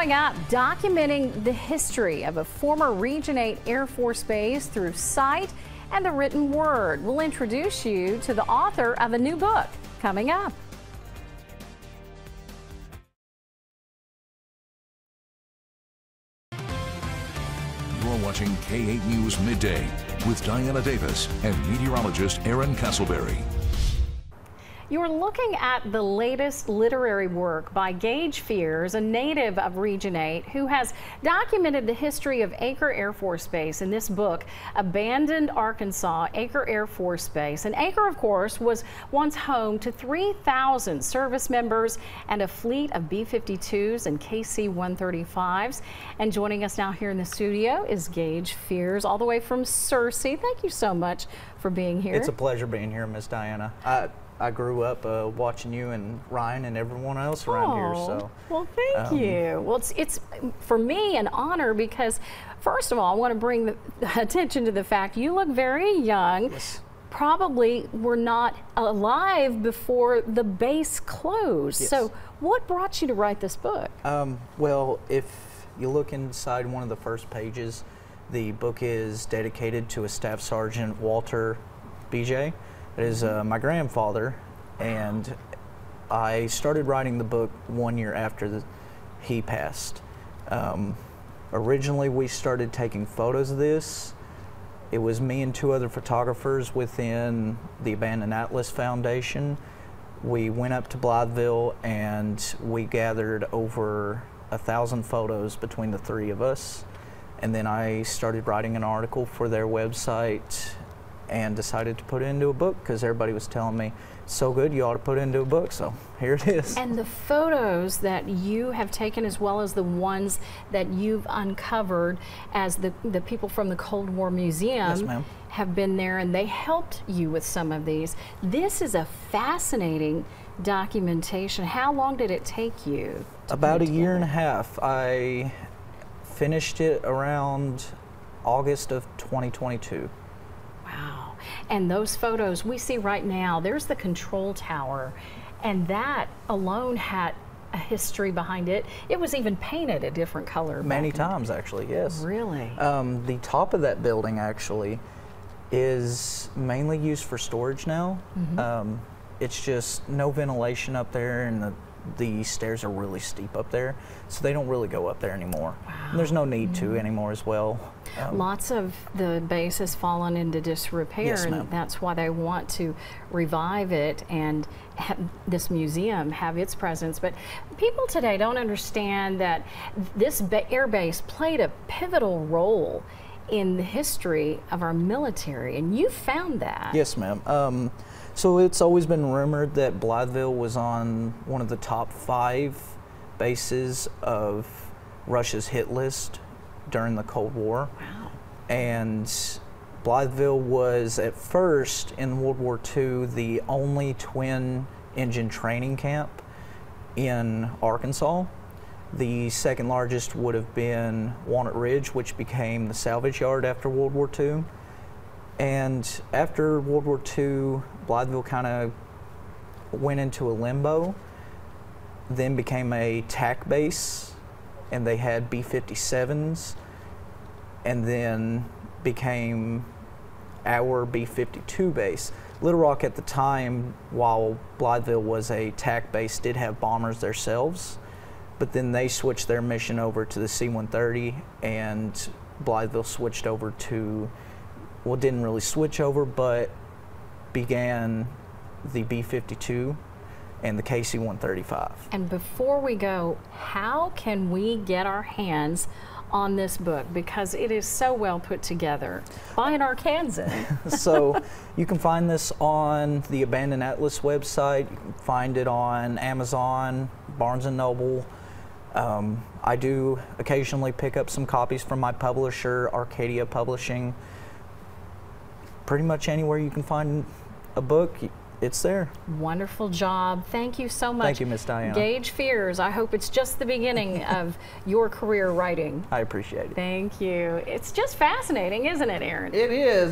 Coming up, documenting the history of a former Region 8 Air Force base through sight and the written word. We'll introduce you to the author of a new book coming up. You're watching K8 News Midday with Diana Davis and meteorologist Aaron Castleberry. You're looking at the latest literary work by Gage Fears, a native of Region 8, who has documented the history of Acre Air Force Base in this book, Abandoned Arkansas, Acre Air Force Base. And Acre, of course, was once home to 3,000 service members and a fleet of B-52s and KC-135s. And joining us now here in the studio is Gage Fears, all the way from Searcy. Thank you so much for being here. It's a pleasure being here, Miss Diana. I grew up watching you and Ryan and everyone else around here. So, well, thank you. Well, it's for me an honor because, first of all, I want to bring the attention to the fact you look very young. Yes. Probably were not alive before the base closed. Yes. So, what brought you to write this book? Well, if you look inside one of the first pages, the book is dedicated to a Staff Sergeant Walter BJ. It is my grandfather, and I started writing the book 1 year after he passed. Originally, we started taking photos of this. It was me and two other photographers within the Abandoned Atlas Foundation. We went up to Blytheville and we gathered over 1,000 photos between the three of us. And then I started writing an article for their website and decided to put it into a book because everybody was telling me, so good, you ought to put it into a book, so here it is. And the photos that you have taken, as well as the ones that you've uncovered as the people from the Cold War Museum have been there, and they helped you with some of these. This is a fascinating documentation. How long did it take you? About a year and a half. I finished it around August of 2022. Wow. And those photos we see right now, there's the control tower, and that alone had a history behind it. It was even painted a different color. Many times, actually, yes. Really? The top of that building, actually, is mainly used for storage now. It's just no ventilation up there, and the stairs are really steep up there, so they don't really go up there anymore. Wow. And there's no need to anymore as well. Lots of the base has fallen into disrepair, yes, and that's why they want to revive it and have this museum have its presence. But people today don't understand that this air base played a pivotal role in the history of our military, and you found that. Yes, ma'am. So it's always been rumored that Blytheville was on one of the top 5 bases of Russia's hit list during the Cold War. Wow. And Blytheville was at first in World War II the only twin engine training camp in Arkansas. The second largest would have been Walnut Ridge, which became the salvage yard after World War II. And after World War II, Blytheville kind of went into a limbo, then became a TAC base, and they had B-57s, and then became our B-52 base. Little Rock at the time, while Blytheville was a TAC base, did have bombers themselves, but then they switched their mission over to the C-130, and Blytheville switched over to, well, didn't really switch over, but began the B-52 and the KC-135. And before we go, how can we get our hands on this book? Because it is so well put together by an Arkansan. So you can find this on the Abandoned Atlas website. You can find it on Amazon, Barnes & Noble. I do occasionally pick up some copies from my publisher, Arcadia Publishing. Pretty much anywhere you can find a book, it's there. Wonderful job. Thank you so much. Thank you, Miss Diana. Gage Fears, I hope it's just the beginning of your career writing. I appreciate it. Thank you. It's just fascinating, isn't it, Aaron? It is.